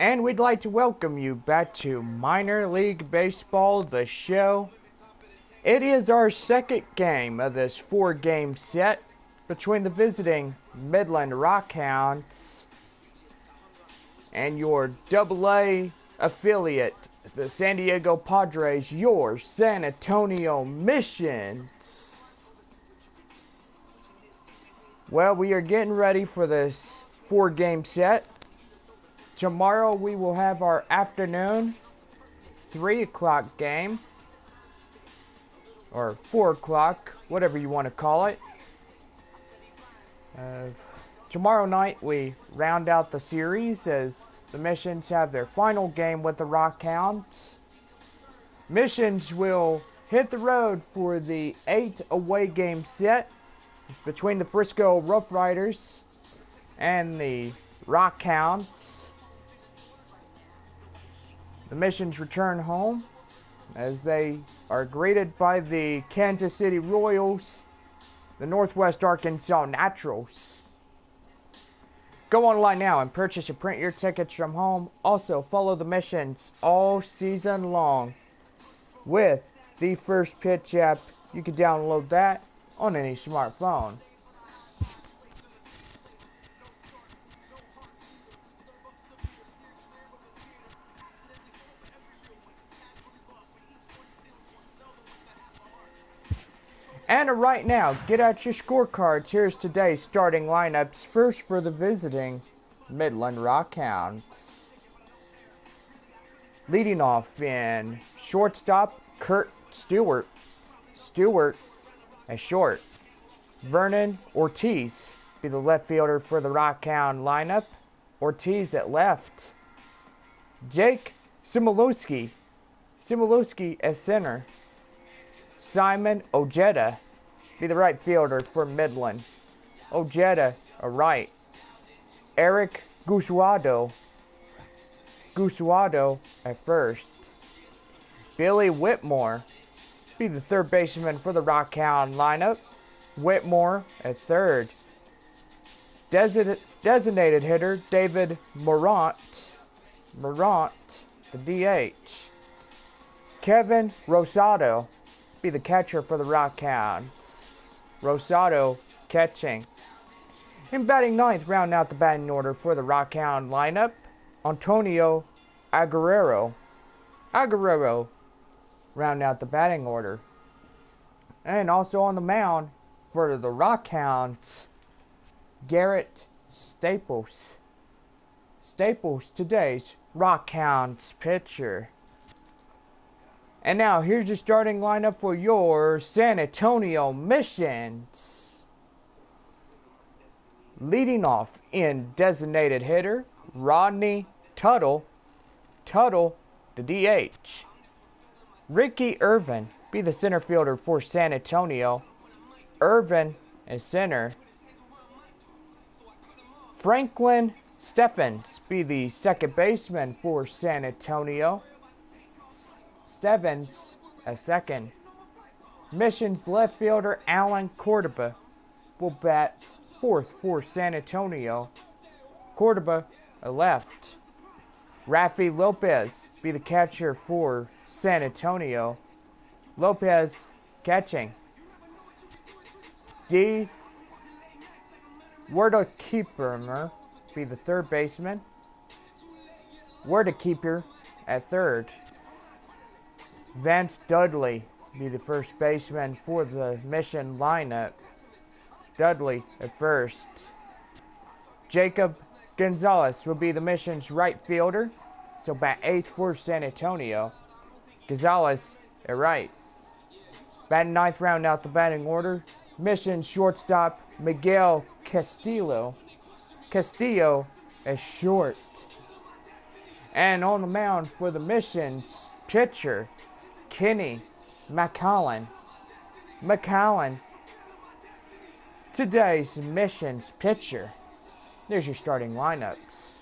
And we'd like to welcome you back to Minor League Baseball, the show. It is our second game of this 4-game set between the visiting Midland Rockhounds and your AA affiliate, the San Diego Padres, your San Antonio Missions. Well, we are getting ready for this 4-game set. Tomorrow we will have our afternoon 3 o'clock game, or 4 o'clock, whatever you want to call it. Tomorrow night we round out the series as the Missions have their final game with the Rockhounds. Missions will hit the road for the 8 away game set between the Frisco Rough Riders and the Rockhounds. The Missions return home as they are greeted by the Kansas City Royals, the Northwest Arkansas Naturals. Go online now and purchase or print your tickets from home. Also, follow the Missions all season long with the First Pitch app. You can download that on any smartphone. And right now, get out your scorecards. Here's today's starting lineups. First for the visiting Midland Rockhounds. Leading off in shortstop, Kurt Stewart. Stewart at short. Vernon Ortiz be the left fielder for the Rockhound lineup. Ortiz at left. Jake Simulowski. Simulowski at center. Simon Ojeda be the right fielder for Midland. Ojeda a right. Eric Gusuado at first. Billy Whitmore be the third baseman for the Rockhound lineup. Whitmore at third. Designated hitter David Morant, the DH. Kevin Rosado be the catcher for the Rockhounds. Rosado catching. In batting ninth, rounding out the batting order for the Rockhound lineup, Antonio Aguerrero. Aguerrero rounding out the batting order. And also on the mound for the Rockhounds, Garrett Staples. Staples, today's Rockhounds pitcher. And now, here's your starting lineup for your San Antonio Missions. Leading off in designated hitter, Rodney Tuttle. Tuttle, the DH. Ricky Irvin be the center fielder for San Antonio. Irvin is center. Franklin Steffens be the second baseman for San Antonio. Stevens at second. Missions left fielder Alan Cordoba will bat fourth for San Antonio. Cordoba at left. Rafi Lopez be the catcher for San Antonio. Lopez catching. D. Werdekeeper be the third baseman. Werdekeeper at third. Vance Dudley be the first baseman for the Mission lineup. Dudley at first. Jacob Gonzalez will be the Mission's right fielder, so bat eighth for San Antonio. Gonzalez at right. Batting ninth, round out the batting order, Mission shortstop Miguel Castillo. Castillo at short. And on the mound for the Mission's pitcher, Kenny McCollin. McCollin, today's Missions pitcher. There's your starting lineups.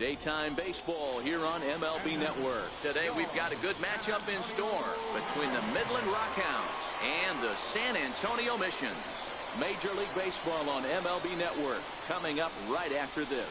Daytime baseball here on MLB Network. Today we've got a good matchup in store between the Midland Rockhounds and the San Antonio Missions. Major League Baseball on MLB Network coming up right after this.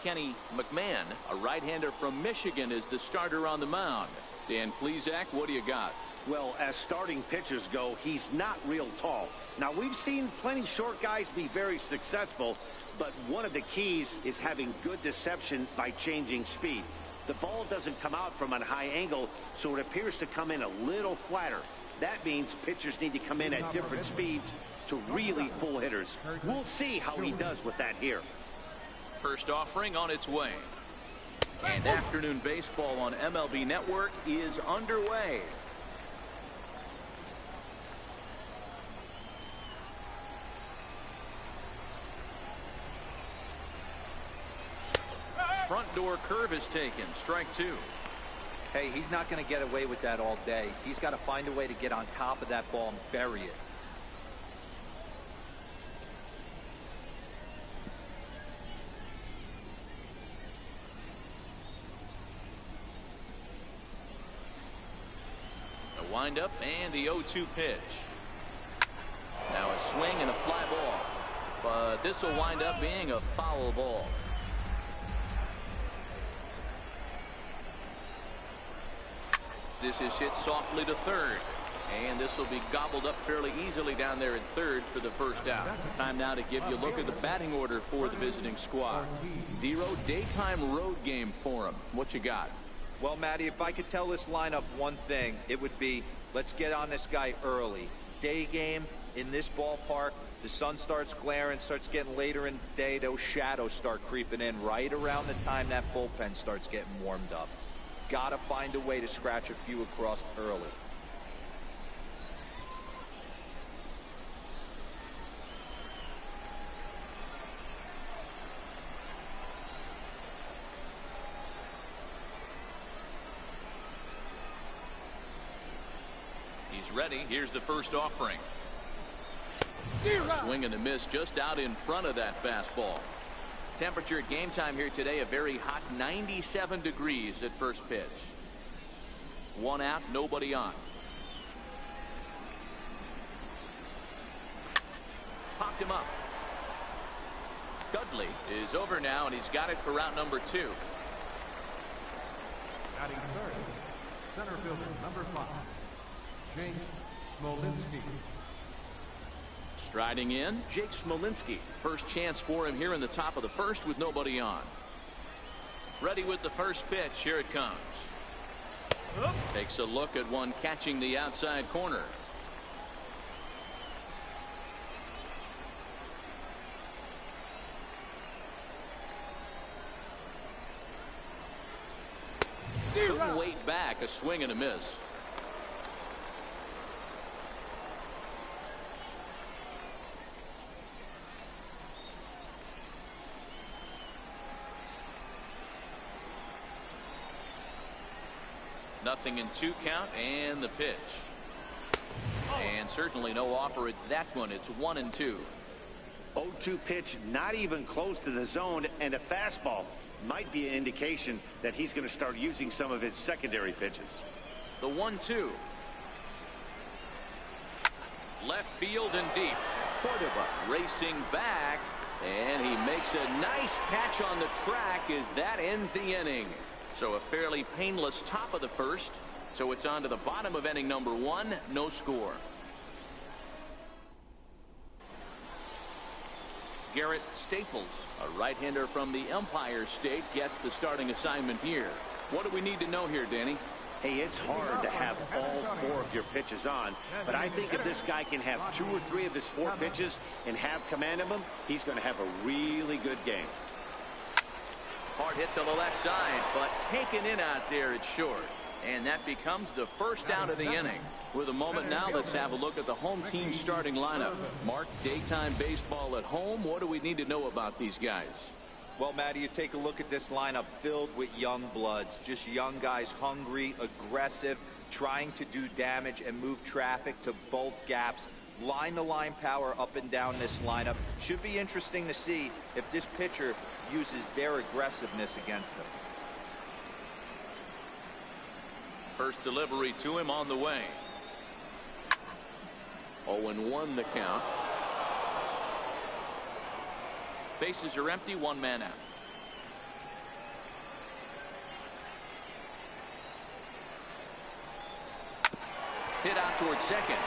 Kenny McMahon, a right-hander from Michigan, is the starter on the mound. Dan Plesac, what do you got? Well, as starting pitchers go, he's not real tall. Now, we've seen plenty short guys be very successful, but one of the keys is having good deception by changing speed. The ball doesn't come out from a high angle, so it appears to come in a little flatter. That means pitchers need to come in at different speeds to really fool hitters. We'll see how he does with that here. First offering on its way. And afternoon baseball on MLB Network is underway. Front door curve is taken. Strike two. Hey, he's not going to get away with that all day. He's got to find a way to get on top of that ball and bury it. Wind up and the 0-2 pitch. Now a swing and a fly ball, but this will wind up being a foul ball. This is hit softly to third, and this will be gobbled up fairly easily down there at third for the first out. Time now to give you a look at the batting order for the visiting squad. Dero, daytime road game for him. What you got? Well, Matty, if I could tell this lineup one thing, it would be, let's get on this guy early. Day game in this ballpark, the sun starts glaring, starts getting later in the day, those shadows start creeping in right around the time that bullpen starts getting warmed up. Gotta find a way to scratch a few across early. Ready. Here's the first offering. Swing and a miss just out in front of that fastball. Temperature at game time here today, a very hot 97 degrees at first pitch. One out, nobody on. Popped him up. Dudley is over now, and he's got it for route number 2. Batting third, center fielder number 5. Jake Smolinski. Striding in, Jake Smolinski. First chance for him here in the top of the first with nobody on. Ready with the first pitch. Here it comes. Takes a look at one catching the outside corner. Couldn't wait back. A swing and a miss. Nothing in 2 count, and the pitch. And certainly no offer at that one. It's 1-2. 0-2 pitch, not even close to the zone, and a fastball might be an indication that he's going to start using some of his secondary pitches. The 1-2. Left field and deep. Cordova racing back, and he makes a nice catch on the track as that ends the inning. So a fairly painless top of the first. So it's on to the bottom of inning number 1. No score. Garrett Staples, a right-hander from the Empire State, gets the starting assignment here. What do we need to know here, Danny? Hey, it's hard to have all 4 of your pitches on, but I think if this guy can have 2 or 3 of his 4 pitches and have command of them, he's going to have a really good game. Hard hit to the left side, but taken in out there, it's short. And that becomes the first out of the inning. With a moment now, let's have a look at the home team starting lineup. Mark, daytime baseball at home. What do we need to know about these guys? Well, Matty, you take a look at this lineup filled with young bloods. Just young guys, hungry, aggressive. trying to do damage and move traffic to both gaps. Line-to-line power up and down this lineup. Should be interesting to see if this pitcher uses their aggressiveness against them. First delivery to him on the way. 0-1 the count. Bases are empty, one man out. Hit out towards second.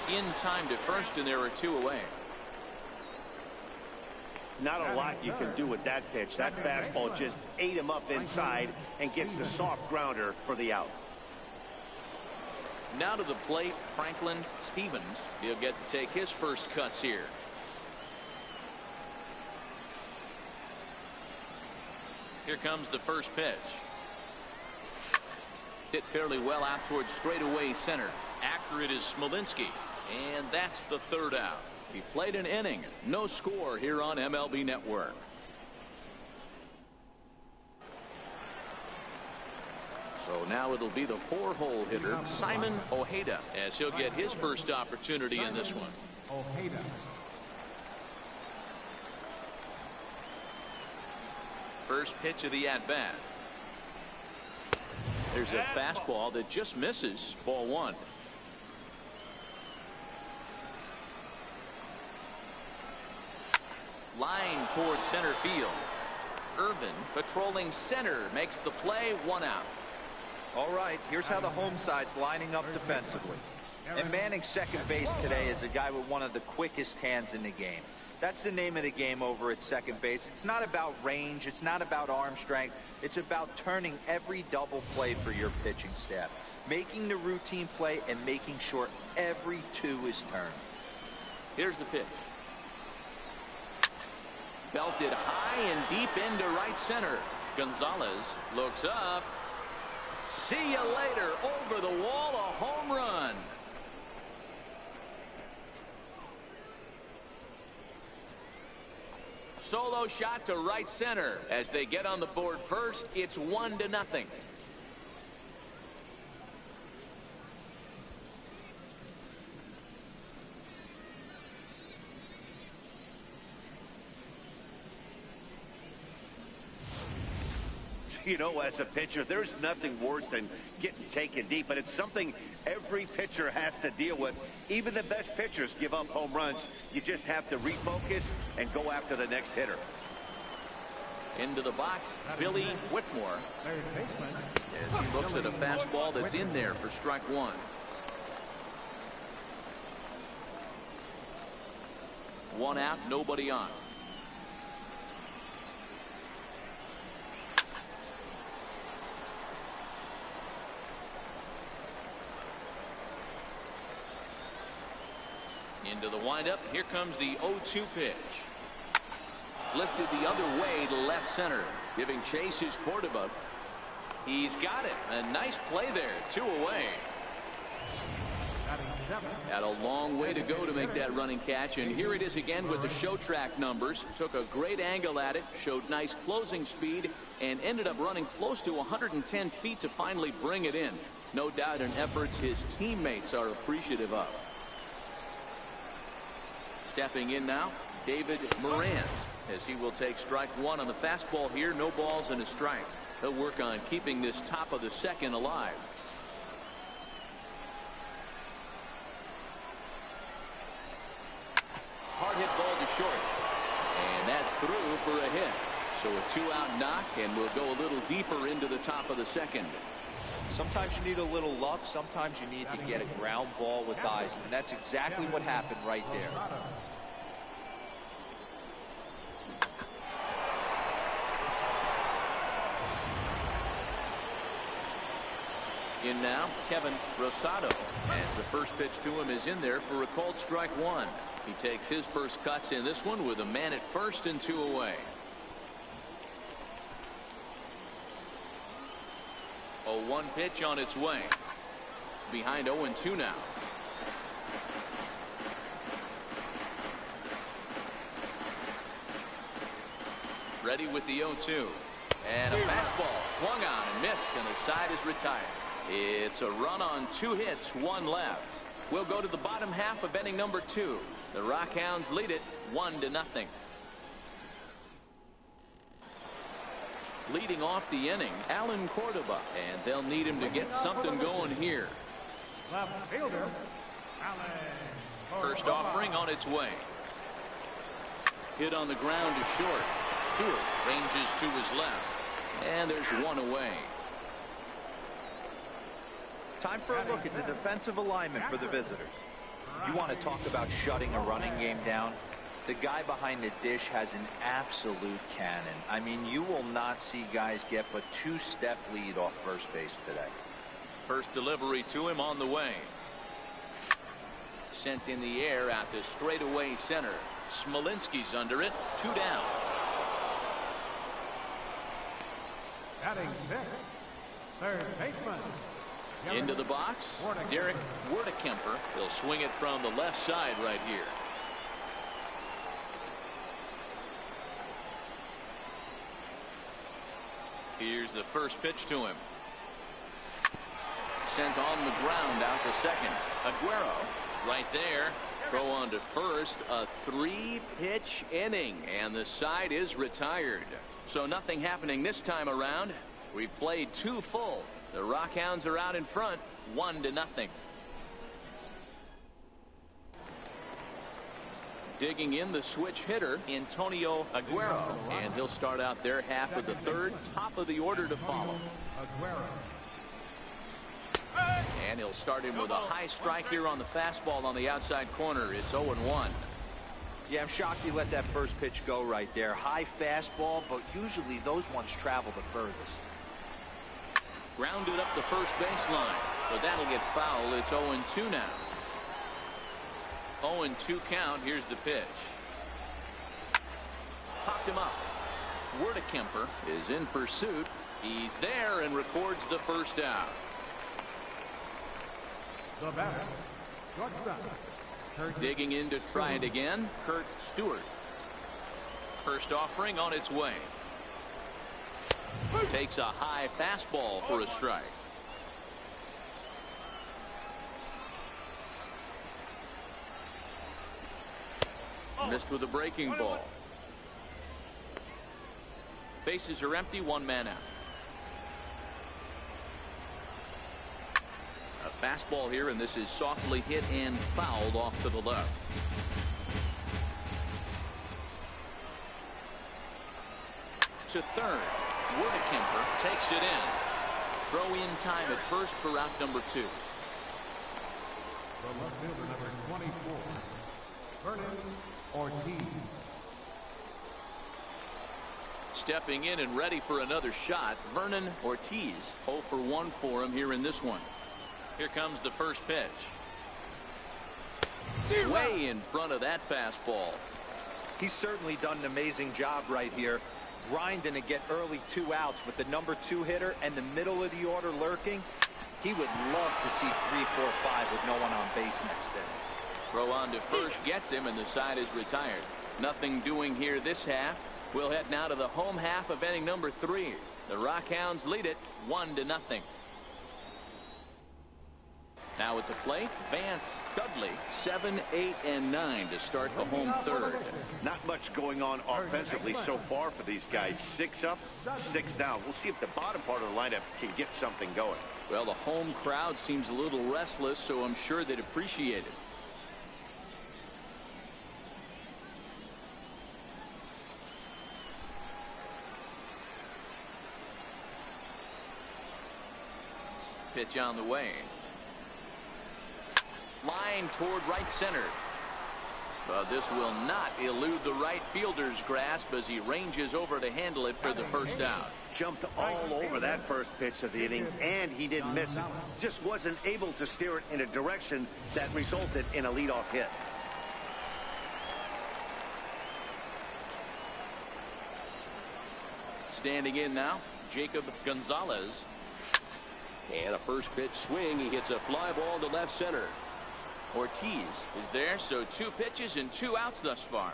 In time to first, and there are two away. Not a lot you can do with that pitch. That fastball just ate him up inside and gets the soft grounder for the out. Now to the plate, Franklin Stevens. He'll get to take his first cuts here. Here comes the first pitch. Hit fairly well out towards straightaway center. After it is Smolinski. And that's the third out. He played an inning. No score here on MLB Network. So now it'll be the four-hole hitter, Simon Ojeda, as he'll get his first opportunity in this one. Ojeda. First pitch of the at-bat. There's a fastball that just misses. Ball one. Line towards center field. Irvin patrolling center makes the play, one out. All right, here's how the home side's lining up defensively. And manning second base today is a guy with one of the quickest hands in the game. That's the name of the game over at second base. It's not about range. It's not about arm strength. It's about turning every double play for your pitching staff, making the routine play and making sure every two is turned. Here's the pitch. Belted high and deep into right center. Gonzalez looks up. See you later. Over the wall, a home run. Solo shot to right center. As they get on the board first, it's 1-0. You know, as a pitcher, there's nothing worse than getting taken deep, but it's something every pitcher has to deal with. Even the best pitchers give up home runs. You just have to refocus and go after the next hitter. Into the box, Billy Whitmore, Third baseman. as he looks at a fastball that's in there for strike one. One out, nobody on. Into the windup. Here comes the 0-2 pitch. Lifted the other way to left center. Giving chase is Cordova. He's got it. A nice play there. 2 away. Had a long way to go to make that running catch, and here it is again with the show track numbers. Took a great angle at it, showed nice closing speed, and ended up running close to 110 feet to finally bring it in. No doubt an efforts his teammates are appreciative of. Stepping in now, David Moran, as he will take strike one on the fastball here. No balls and a strike. He'll work on keeping this top of the second alive. Hard hit ball to short. And that's through for a hit. So a 2-out knock, and we'll go a little deeper into the top of the second. Sometimes you need a little luck. Sometimes you need to get a ground ball with eyes. And that's exactly what happened right there. In now, Kevin Rosado, as the first pitch to him is in there for a called strike one. He takes his first cuts in this one with a man at first and 2 away. 0-1 pitch on its way. Behind 0-2 now. Ready with the 0-2. And a fastball swung on and missed, and the side is retired. It's a run on 2 hits, 1 left. We'll go to the bottom half of inning number 2. The Rockhounds lead it 1-0. Leading off the inning, Alan Cordoba, and they'll need him to get something going here. Left fielder, Alan. First offering on its way. Hit on the ground to short. Stewart ranges to his left, and there's 1 away. Time for a look at the defensive alignment for the visitors. You want to talk about shutting a running game down? The guy behind the dish has an absolute cannon. I mean, you will not see guys get but 2-step lead off first base today. First delivery to him on the way. Sent in the air out to straightaway center. Smolinski's under it. 2 down. Batting 6th, third baseman. Into the box, Derek Wertekemper. He'll swing it from the left side right here. Here's the first pitch to him. Sent on the ground out to second. Aguero right there. Throw on to first. A 3-pitch inning, and the side is retired. So nothing happening this time around. We've played 2 full. The Rockhounds are out in front, 1-0. Digging in the switch hitter, Antonio Aguero, and he'll start out their half of the 3rd, top of the order to follow. And he'll start him with a high strike here on the fastball on the outside corner. It's 0-1. Yeah, I'm shocked he let that first pitch go right there. High fastball, but usually those ones travel the furthest. Grounded up the first baseline, but that'll get foul. It's 0-2 now. 0-2 count. Here's the pitch. Popped him up. Wertekemper is in pursuit. He's there and records the first out. The batter, shortstop. Digging in to try it again, Kurt Stewart. First offering on its way. Takes a high fastball for a strike. Missed with a breaking ball. Bases are empty, 1 man out. A fastball here, and this is softly hit and fouled off to the left. To third. Wertekemper takes it in. Throw in time at first for out number 2. The left fielder, number 24, Vernon Ortiz. Stepping in and ready for another shot, Vernon Ortiz. 0 for 1 for him here in this one. Here comes the first pitch. Way in front of that fastball. He's certainly done an amazing job right here, grinding to get early 2 outs with the number 2 hitter and the middle of the order lurking. He would love to see 3, 4, 5 with no one on base next inning. Throw on to first gets him, and the side is retired. Nothing doing here this half. We'll head now to the home half of inning number 3. The Rockhounds lead it 1-0. Now at the plate, Vance Dudley, 7, 8, and 9 to start the home 3rd. Not much going on offensively so far for these guys. 6 up, 6 down. We'll see if the bottom part of the lineup can get something going. Well, the home crowd seems a little restless, so I'm sure they'd appreciate it. Pitch on the way. Line toward right center. But this will not elude the right fielder's grasp as he ranges over to handle it for the first out. Jumped all over that first pitch of the inning, and he didn't miss it. Just wasn't able to steer it in a direction that resulted in a leadoff hit. Standing in now, Jacob Gonzalez. And a first pitch swing. He hits a fly ball to left center. Ortiz is there, so 2 pitches and 2 outs thus far.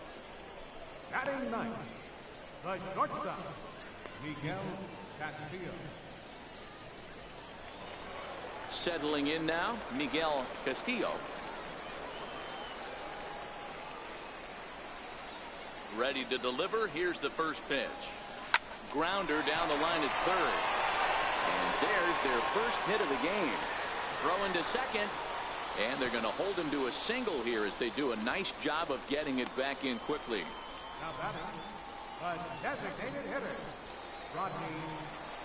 Batting 9th, the shortstop, Miguel Castillo. Settling in now, Miguel Castillo. Ready to deliver. Here's the first pitch. Grounder down the line at third. And there's their first hit of the game. Throw into second. And they're going to hold him to a single here as they do a nice job of getting it back in quickly. Now batting, the designated hitter, Rodney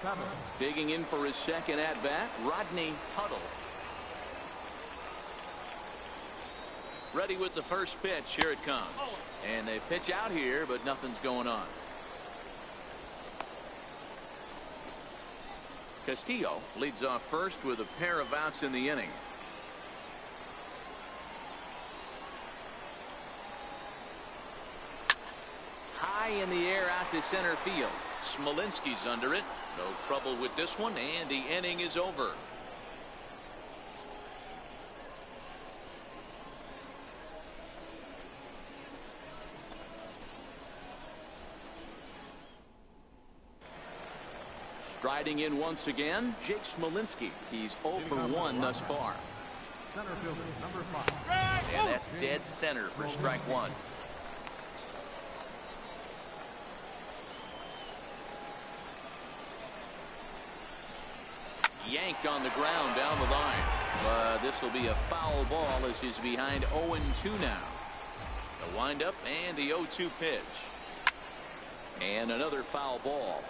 Tuttle. Digging in for his second at-bat, Rodney Tuttle. Ready with the first pitch. Here it comes. And they pitch out here, but nothing's going on. Castillo leads off first with a pair of outs in the inning. High in the air out to center field. Smolinski's under it. No trouble with this one, and the inning is over. Striding in once again, Jake Smolinski. He's 0 for 1 thus far. Center fielder, number 5. And that's dead center for strike one. Yanked on the ground down the line. But this will be a foul ball as he's behind 0-2 now. The windup and the 0-2 pitch. And another foul ball.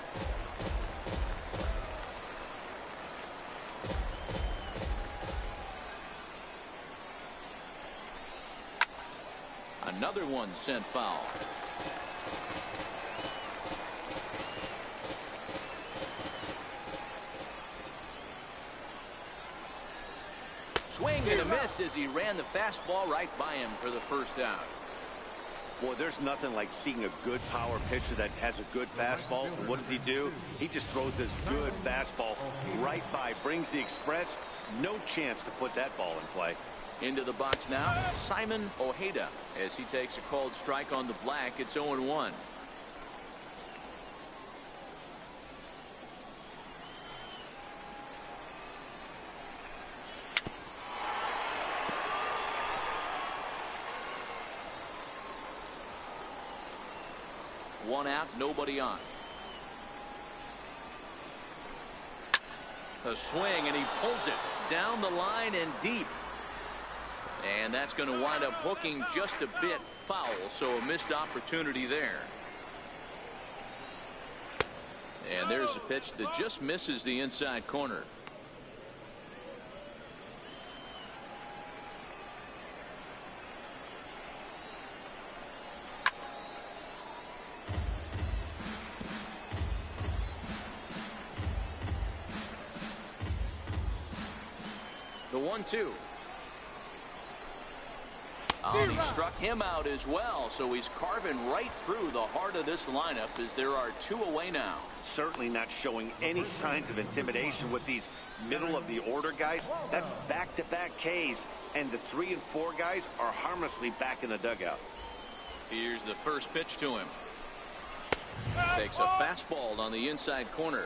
Another one sent foul. Swing and a miss as he ran the fastball right by him for the first out. Boy, there's nothing like seeing a good power pitcher that has a good fastball. And what does he do? He just throws this good fastball right by, brings the express. No chance to put that ball in play. Into the box now, Simon Ojeda, as he takes a called strike on the black. It's 0-1. One out, nobody on. A swing, and he pulls it down the line and deep. And that's going to wind up hooking just a bit foul, so a missed opportunity there. And there's a pitch that just misses the inside corner. The 1-2. Oh, he struck him out as well, so he's carving right through the heart of this lineup as there are two away now. Certainly not showing any signs of intimidation with these middle of the order guys. That's back-to-back Ks, and the 3 and 4 guys are harmlessly back in the dugout. Here's the first pitch to him. Takes a fastball on the inside corner.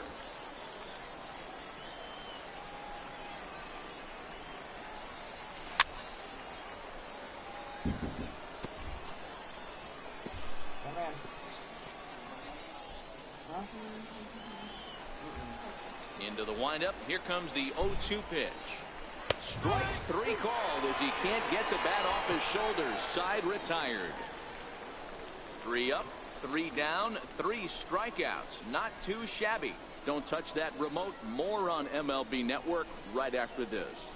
Into the windup. Here comes the 0-2 pitch. Strike 3 called as he can't get the bat off his shoulders. Side retired. 3 up, 3 down, 3 strikeouts. Not too shabby. Don't touch that remote. More on MLB Network right after this.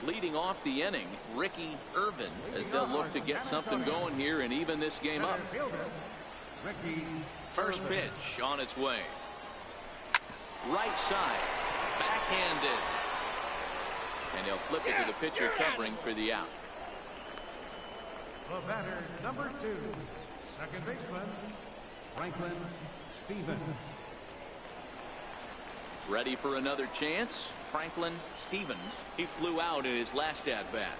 Leading off the inning, Ricky Irvin, as they'll look to get something going here and even this game up. First pitch on its way. Right side, backhanded. And they'll flip it to the pitcher covering for the out. The batter, number 2, second baseman, Franklin Stevens. Ready for another chance. Franklin Stevens. He flew out in his last at bat.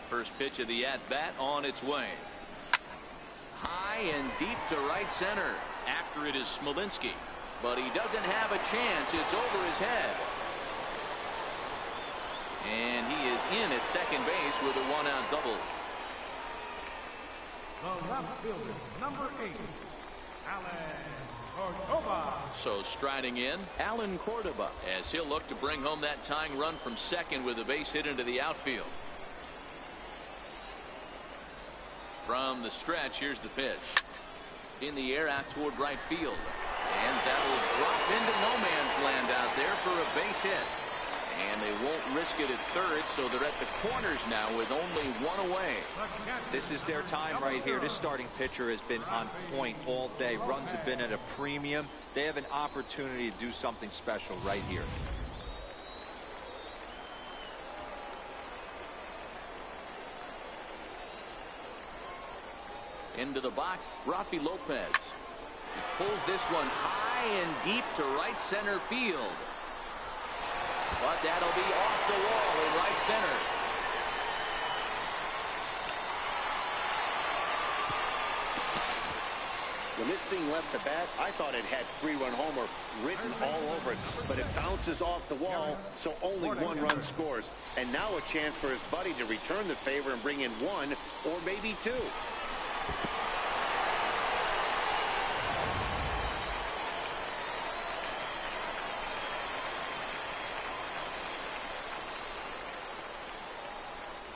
First pitch of the at-bat on its way. High and deep to right center. After it is Smolinski. But he doesn't have a chance. It's over his head. And he is in at second base with a one-out double. The left fielder, number 8, Alan Cordova. So striding in, Alan Cordova, as he'll look to bring home that tying run from second with a base hit into the outfield. From the stretch, here's the pitch. In the air out toward right field. And that'll drop into no man's land out there for a base hit. And they won't risk it at third, so they're at the corners now with only one away. This is their time right here. This starting pitcher has been on point all day. Runs have been at a premium. They have an opportunity to do something special right here. Into the box, Rafi Lopez. He pulls this one high and deep to right center field. But that'll be off the wall in right center. When this thing left the bat, I thought it had 3-run homer written all over it, but it bounces off the wall, so only 1 run scores. And now a chance for his buddy to return the favor and bring in 1 or maybe 2.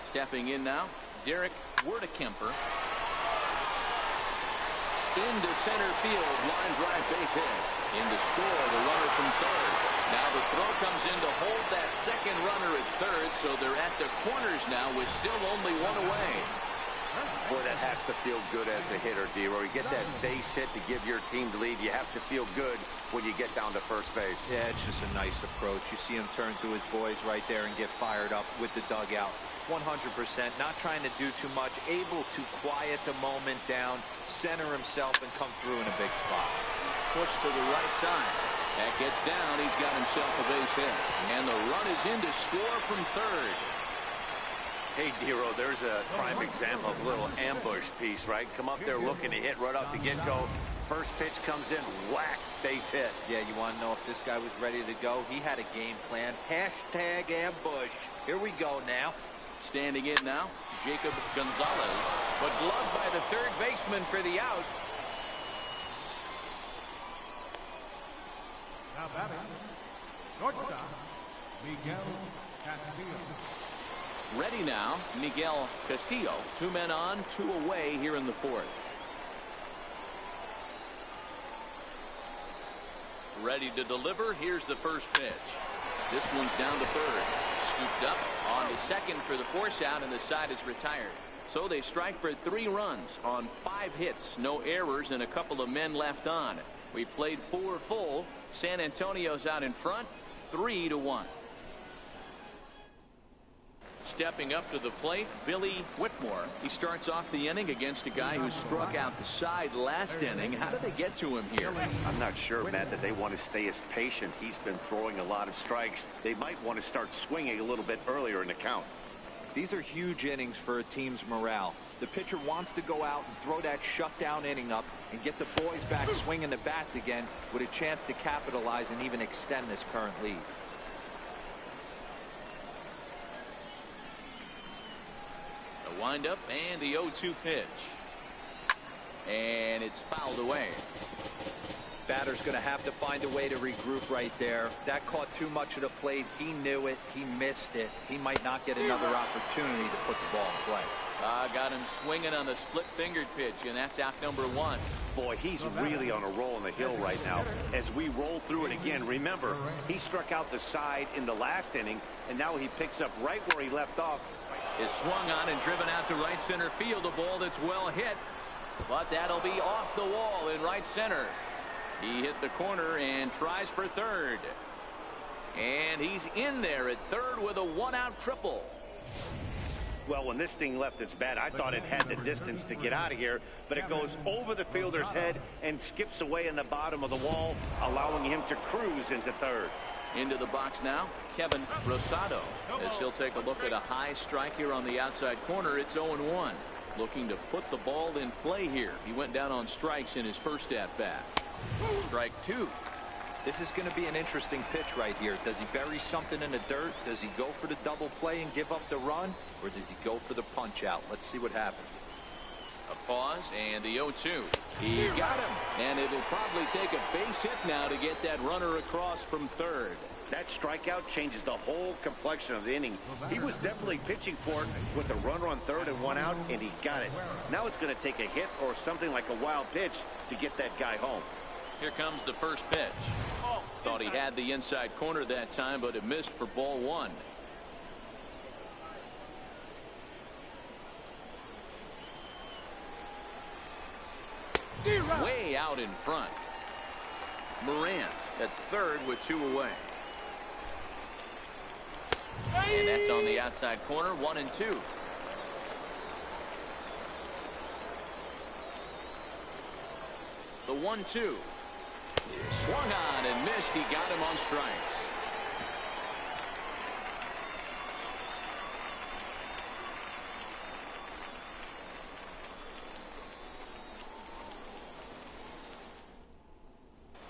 Stepping in now, Derek Werdekemper. Into center field, line drive base hit. In to score, the runner from third. Now the throw comes in to hold that second runner at third, so they're at the corners now with still only 1 away. Boy, that has to feel good as a hitter, D-Roy. You get that base hit to give your team the lead. You have to feel good when you get down to first base. Yeah, it's just a nice approach. You see him turn to his boys right there and get fired up with the dugout. 100%, not trying to do too much, able to quiet the moment down, center himself, and come through in a big spot. Push to the right side. That gets down. He's got himself a base hit. And the run is in to score from third. Hey, Dero, there's a prime example of a little ambush piece, right? Come up there looking to hit right off the get-go. First pitch comes in, whack, base hit. Yeah, you want to know if this guy was ready to go? He had a game plan. Hashtag ambush. Here we go now. Standing in now, Jacob Gonzalez, but gloved by the third baseman for the out. Now batting, shortstop, Miguel Castillo. Ready now, Miguel Castillo. 2 men on, 2 away here in the fourth. Ready to deliver. Here's the first pitch. This one's down to third. Scooped up on to second for the force out, and the side is retired. So they strike for 3 runs on 5 hits, no errors, and a couple of men left on. We played 4 full. San Antonio's out in front, 3-1. Stepping up to the plate, Billy Whitmore. He starts off the inning against a guy who struck out the side last inning. How did they get to him here? I'm not sure, Matt, that they want to stay as patient. He's been throwing a lot of strikes. They might want to start swinging a little bit earlier in the count. These are huge innings for a team's morale. The pitcher wants to go out and throw that shutdown inning up and get the boys back swinging the bats again with a chance to capitalize and even extend this current lead. The windup and the 0-2 pitch. And it's fouled away. Batter's going to have to find a way to regroup right there. That caught too much of the plate. He knew it. He missed it. He might not get another opportunity to put the ball in play. Got him swinging on the split-fingered pitch, and that's out number 1. Boy, he's really on a roll on the hill right now. As we roll through it again, remember, he struck out the side in the last inning, and now he picks up right where he left off. Is swung on and driven out to right center field. A ball that's well hit, but that'll be off the wall in right center. He hit the corner and tries for third. And he's in there at third with a 1-out triple. Well, when this thing left its bat, I thought it had the distance to get out of here, but it goes over the fielder's head and skips away in the bottom of the wall, allowing him to cruise into third. Into the box now, Kevin Rosado, as he'll take a look at a high strike here on the outside corner. It's 0-1. Looking to put the ball in play here. He went down on strikes in his first at-bat. Strike 2. This is going to be an interesting pitch right here. Does he bury something in the dirt? Does he go for the double play and give up the run? Or does he go for the punch out? Let's see what happens. A pause and the 0-2. He got him. And it'll probably take a base hit now to get that runner across from third. That strikeout changes the whole complexion of the inning. He was definitely pitching for it with a runner on third and 1 out, and he got it. Now it's going to take a hit or something like a wild pitch to get that guy home. Here comes the first pitch. Thought he had the inside corner that time, but it missed for ball 1. Way out in front. Morant at third with 2 away. And that's on the outside corner, 1-2. The 1-2. Swung on and missed. He got him on strikes.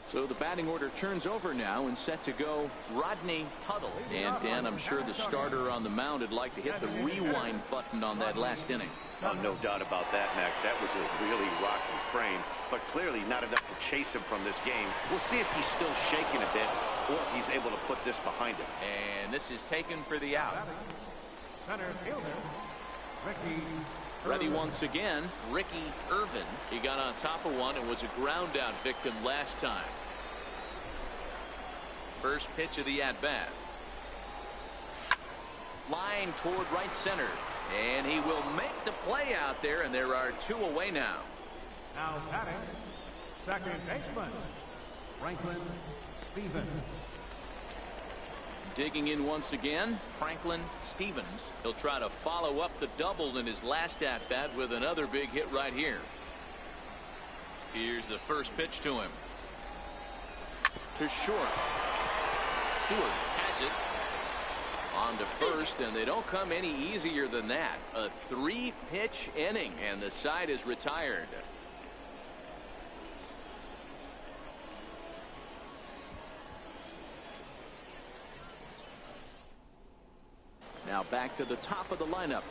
So the batting order turns over now and set to go Rodney Tuttle. And Dan, I'm sure the starter on the mound would like to hit the rewind button on that last inning. Oh, no doubt about that, Mac. That was a really rocky frame, but clearly not enough to chase him from this game. We'll see if he's still shaking a bit or if he's able to put this behind him. And this is taken for the out. Center fielder, Ricky. Ready once again, Ricky Irvin. He got on top of one and was a ground out victim last time. First pitch of the at-bat. Line toward right center. And he will make the play out there, and there are 2 away now. Now batting, second baseman, Franklin Stevens. Digging in once again, Franklin Stevens. He'll try to follow up the double in his last at-bat with another big hit right here. Here's the first pitch to him. To short. Stewart has it. On to first, and they don't come any easier than that. A 3-pitch inning, and the side is retired. Now back to the top of the lineup.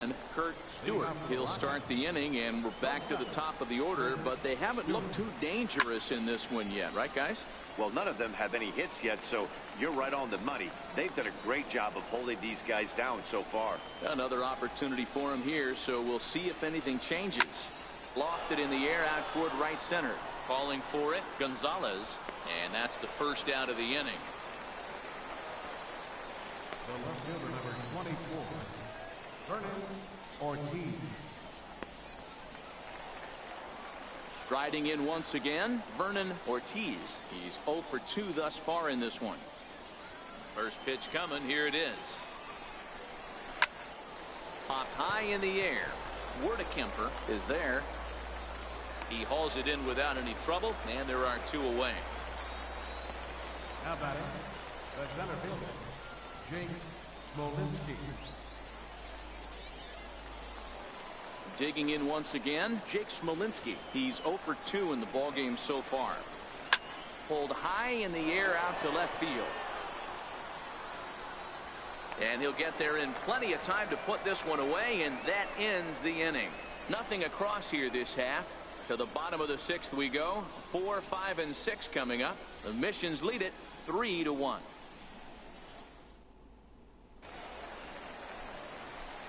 And Kurt Stewart. He'll start the inning, and we're back to the top of the order, but they haven't looked too dangerous in this one yet, right, guys? Well, none of them have any hits yet, so you're right on the money. They've done a great job of holding these guys down so far. Another opportunity for him here, so we'll see if anything changes. Lofted in the air out toward right center. Calling for it, Gonzalez, and that's the first out of the inning. The left fielder, number 24, Vernon Ortiz. Striding in once again, Vernon Ortiz. He's 0 for 2 thus far in this one. First pitch coming. Here it is. Popped high in the air. Werdekemper is there. He hauls it in without any trouble, and there are 2 away. Now batting, the center fielder, Jake Smolinski. Digging in once again, Jake Smolinski. He's 0 for 2 in the ballgame so far. Pulled high in the air out to left field. And he'll get there in plenty of time to put this one away, and that ends the inning. Nothing across here this half. To the bottom of the 6th we go. 4, 5, and 6 coming up. The Missions lead it 3-1.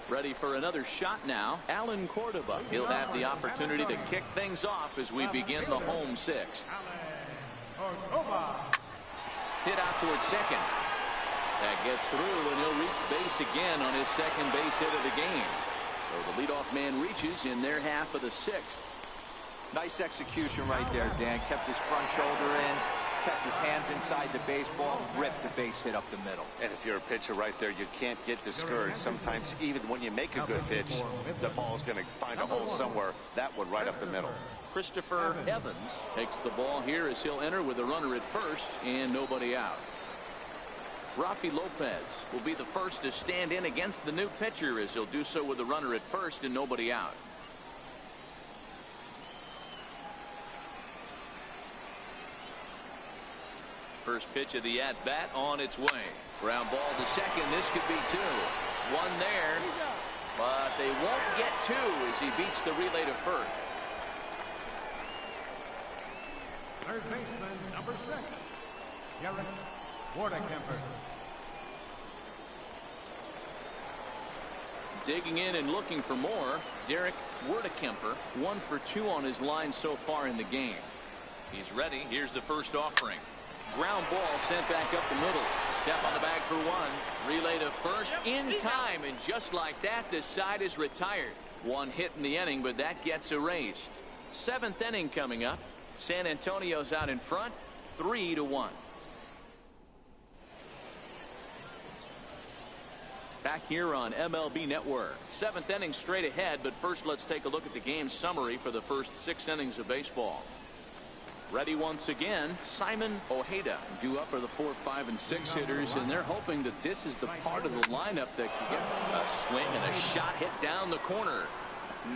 Ready for another shot now. Alan Cordova. He'll have the opportunity to kick things off as we begin the home 6th. Hit out towards second. That gets through, and he'll reach base again on his second base hit of the game. So the leadoff man reaches in their half of the 6th. Nice execution right there, Dan. Kept his front shoulder in, kept his hands inside the baseball, ripped the base hit up the middle. And if you're a pitcher right there, you can't get discouraged. Sometimes even when you make a good pitch, the ball's going to find a hole somewhere. That one right up the middle. Christopher Evans takes the ball here as he'll enter with a runner at first and nobody out. Rafi Lopez will be the first to stand in against the new pitcher, as he'll do so with a runner at first and nobody out. First pitch of the at-bat on its way. Ground ball to second. This could be two. One there, but they won't get two as he beats the relay to first. Third baseman, number 6, Derek Wardenkemper. Digging in and looking for more, Derek Wardenkemper, 1 for 2 on his line so far in the game. He's ready. Here's the first offering. Ground ball sent back up the middle. Step on the bag for 1. Relay to first in time, and just like that, this side is retired. 1 hit in the inning, but that gets erased. 7th inning coming up. San Antonio's out in front, 3-1. Back here on MLB Network. 7th inning straight ahead, but first let's take a look at the game summary for the first 6 innings of baseball. Ready once again, Simon Ojeda. Due up are the 4, 5, and 6 hitters, and they're hoping that this is the part of the lineup that can get a swing and a shot hit down the corner.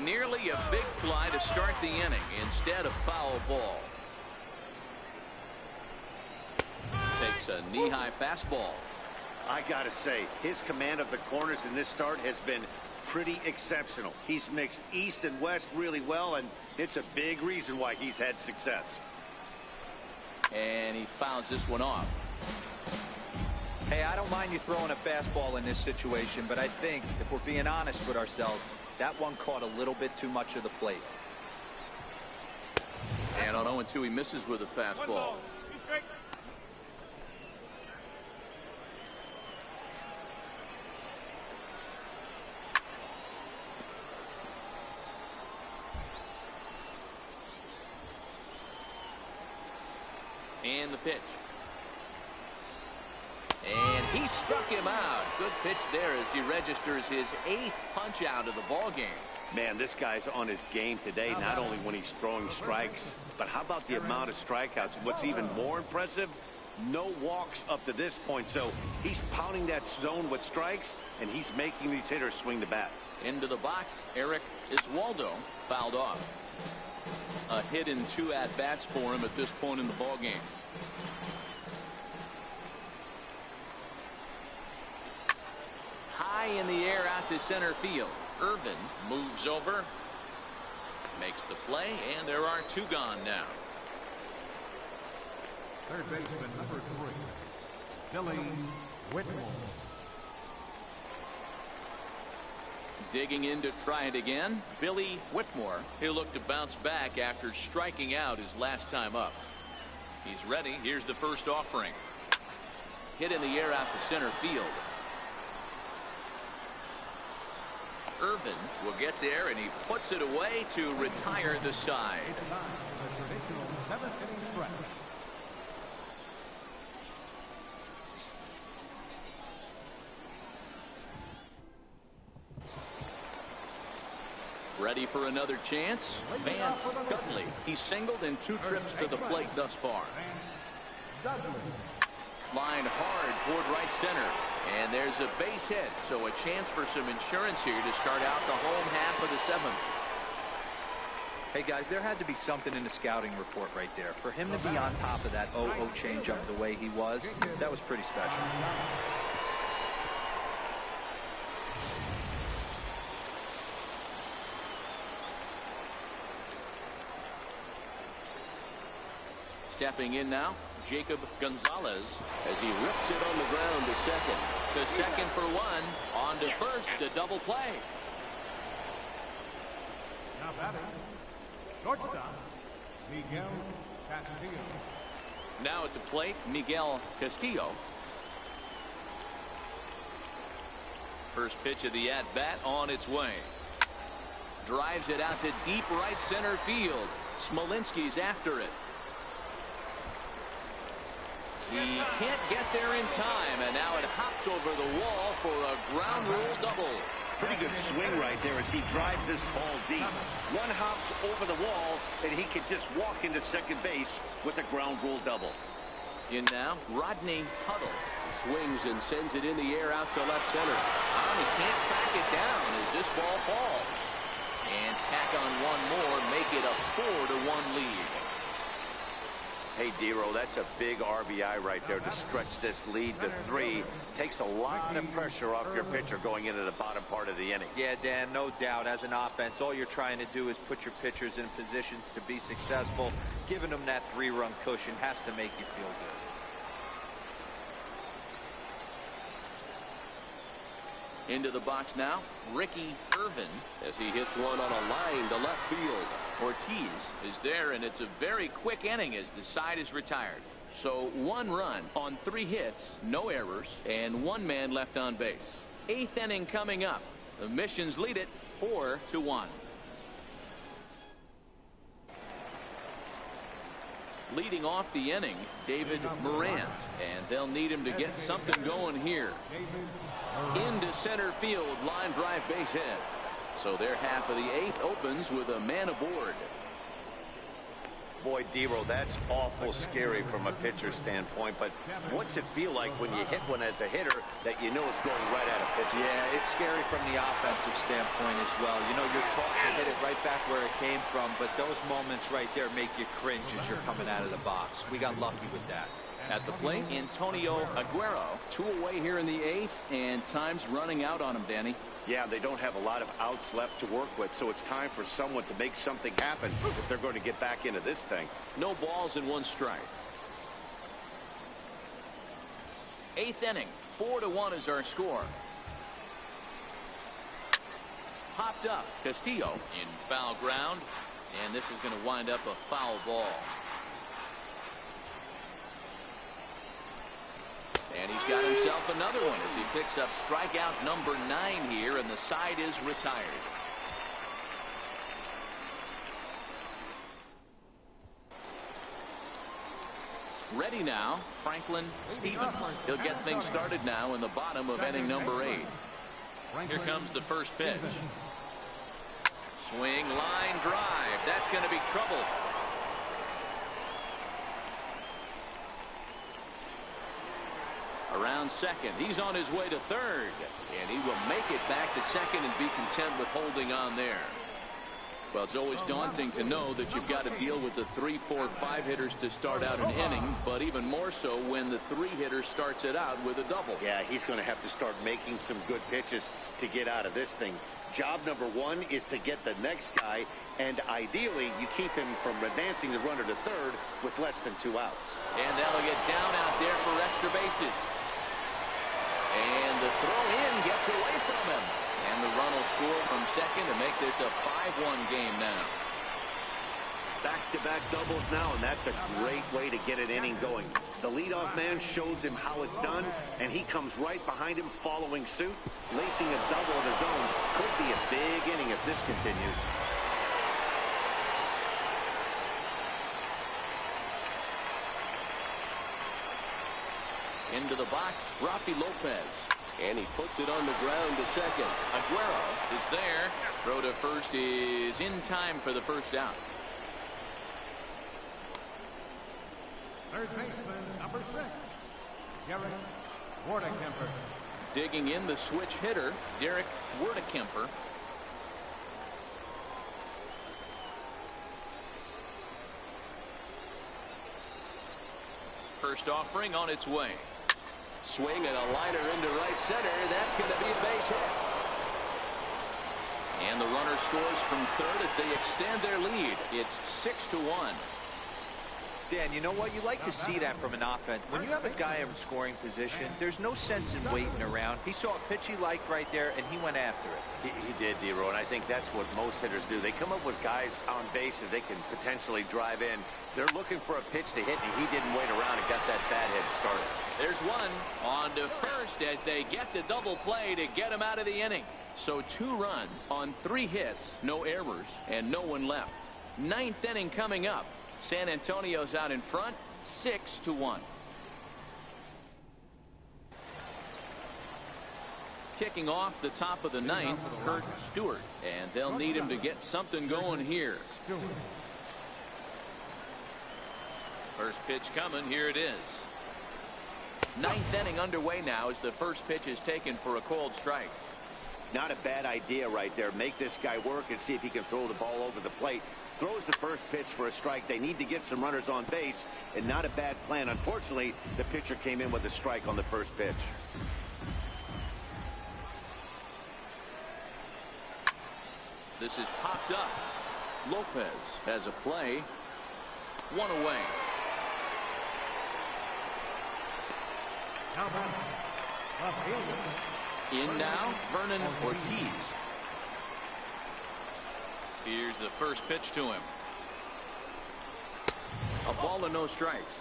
Nearly a big fly to start the inning, instead of foul ball. Takes a knee-high fastball. I gotta say, his command of the corners in this start has been pretty exceptional. He's mixed east and west really well, and it's a big reason why he's had success. And he fouls this one off. Hey, I don't mind you throwing a fastball in this situation, but I think if we're being honest with ourselves, that one caught a little bit too much of the plate. And on 0-2, he misses with a fastball. And the pitch. And he struck him out. Good pitch there as he registers his 8th punch out of the ball game. Man, this guy's on his game today, not only when he's throwing strikes, but how about the amount of strikeouts? What's even more impressive, no walks up to this point. So he's pounding that zone with strikes, and he's making these hitters swing the bat. Into the box, Eric Iswaldo fouled off. A hit in 2 at-bats for him at this point in the ball game. High in the air out to center field. Irvin moves over, makes the play, and there are 2 gone now. Third baseman, number 3, Billy Whitmore. Digging in to try it again, Billy Whitmore. He'll look to bounce back after striking out his last time up. He's ready. Here's the first offering. Hit in the air out to center field. Irvin will get there, and he puts it away to retire the side. The traditional 7th inning stretch. Ready for another chance? Vance Dudley. He's singled in 2 trips to the plate thus far. Line hard toward right center. And there's a base hit, so a chance for some insurance here to start out the home half of the 7th. Hey, guys, there had to be something in the scouting report right there. For him to be on top of that 0-0 changeup the way he was, that was pretty special. Stepping in now, Jacob Gonzalez, as he rips it on the ground to second. To second for 1, on to first, a double play. Now batting, shortstop, Miguel Castillo. Now at the plate, Miguel Castillo. First pitch of the at-bat on its way. Drives it out to deep right center field. Smolinski's after it. He can't get there in time, and now it hops over the wall for a ground rule double. Pretty good swing right there as he drives this ball deep. 1 hops over the wall, and he can just walk into second base with a ground rule double. In now, Rodney Huddle. Swings and sends it in the air out to left center. He can't track it down as this ball falls. And tack on one more, make it a 4-1 lead. Hey, D-Row, that's a big RBI right there to stretch this lead to 3. Takes a lot of pressure off your pitcher going into the bottom part of the inning. Yeah, Dan, no doubt. As an offense, all you're trying to do is put your pitchers in positions to be successful. Giving them that 3-run cushion has to make you feel good. Into the box now, Ricky Irvin, as he hits one on a line to left field. Ortiz is there, and it's a very quick inning as the side is retired. So 1 run on 3 hits, no errors, and 1 man left on base. 8th inning coming up. The Missions lead it 4-1. Leading off the inning, David Morant, and they'll need him to get something going here. Into center field, line drive base hit. So their half of the 8th opens with a man aboard. Boy, D-Row, that's awful scary from a pitcher standpoint, but what's it feel like when you hit one as a hitter that you know it's going right at a pitcher? Yeah, it's scary from the offensive standpoint as well. You know, you're taught to hit it right back where it came from, but those moments right there make you cringe as you're coming out of the box. We got lucky with that. At the plate, Antonio Aguero. 2 away here in the 8th, and time's running out on him, Danny. Yeah, they don't have a lot of outs left to work with, so it's time for someone to make something happen if they're going to get back into this thing. No balls and 1 strike. 8th inning, 4-1 is our score. Popped up, Castillo in foul ground, and this is going to wind up a foul ball. And he's got himself another one as he picks up strikeout number 9 here, and the side is retired. Ready now, Franklin Stevens. He'll get things started now in the bottom of inning number 8. Here comes the first pitch. Swing, line drive. That's going to be trouble. Around second, he's on his way to third, and he will make it back to second and be content with holding on there. Well, it's always daunting to know that you've got to deal with the 3, 4, 5 hitters to start out an inning, but even more so when the 3 hitter starts it out with a double. Yeah, he's going to have to start making some good pitches to get out of this thing. Job number 1 is to get the next guy, and ideally you keep him from advancing the runner to third with less than 2 outs. And that'll get down out there for extra bases. And the throw in gets away from him. And the run will score from second to make this a 5-1 game now. Back-to-back doubles now, and that's a great way to get an inning going. The leadoff man shows him how it's done, and he comes right behind him following suit. Lacing a double of his own could be a big inning if this continues. Into the box, Rafi Lopez. And he puts it on the ground to second. Aguero is there. Throw to first is in time for the first out. Third baseman, number 6, Derek Wardekemper. Digging in the switch hitter, Derek Wardekemper. First offering on its way. Swing and a liner into right center. That's going to be a base hit. And the runner scores from third as they extend their lead. It's 6-1. Dan, you know what? You like to see that from an offense. When you have a guy in scoring position, there's no sense in waiting around. He saw a pitch he liked right there, and he went after it. He did, D-Row, and I think that's what most hitters do. They come up with guys on base that they can potentially drive in. They're looking for a pitch to hit, and he didn't wait around and got that bat head started. There's one on to first as they get the double play to get him out of the inning. So 2 runs on 3 hits, no errors, and no one left. 9th inning coming up. San Antonio's out in front, 6-1. Kicking off the top of the 9th, Kurt Stewart, and they'll need him to get something going here. First pitch coming, here it is. Ninth inning underway now as the first pitch is taken for a called strike. Not a bad idea right there. Make this guy work and see if he can throw the ball over the plate. Throws the first pitch for a strike. They need to get some runners on base, and not a bad plan. Unfortunately, the pitcher came in with a strike on the first pitch. This is popped up. Lopez has a play. One away. Now batting, left fielder. In now, Vernon Ortiz. Here's the first pitch to him. A ball and no strikes.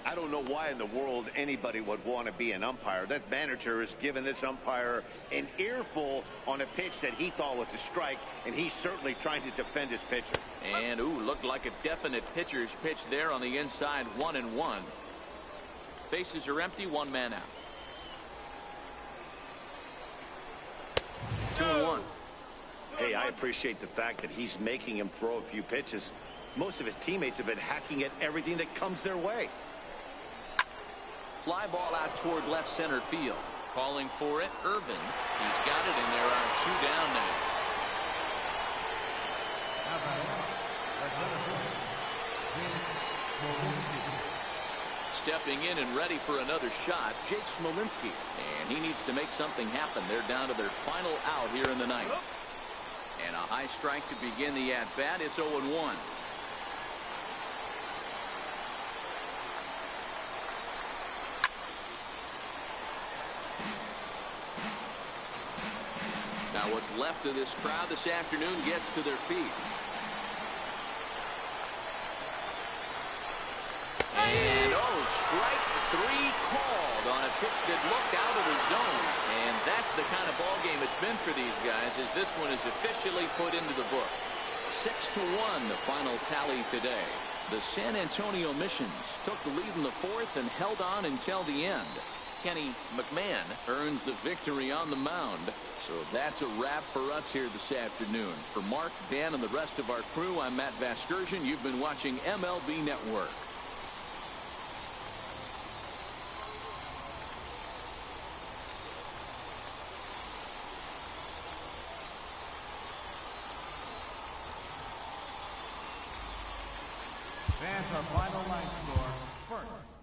I don't know why in the world anybody would want to be an umpire. That manager has given this umpire an earful on a pitch that he thought was a strike, and he's certainly trying to defend his pitcher. And, looked like a definite pitcher's pitch there on the inside, 1-1. Bases are empty, one man out. 2-1. Hey, I appreciate the fact that he's making him throw a few pitches. Most of his teammates have been hacking at everything that comes their way. Fly ball out toward left center field. Calling for it, Irvin. He's got it, and there are two down now. Now batting, at center field, Stepping in and ready for another shot, Jake Smolinski. And he needs to make something happen. They're down to their final out here in the ninth. And a high strike to begin the at-bat. It's 0-1. Now what's left of this crowd this afternoon gets to their feet. And strike three called on a pitch that looked out of the zone. And that's the kind of ball game it's been for these guys as this one is officially put into the book. 6-1 the final tally today. The San Antonio Missions took the lead in the fourth and held on until the end. Kenny McMahon earns the victory on the mound. So that's a wrap for us here this afternoon. For Mark, Dan, and the rest of our crew, I'm Matt Vasgersian. You've been watching MLB Network. Fans, our final line score first.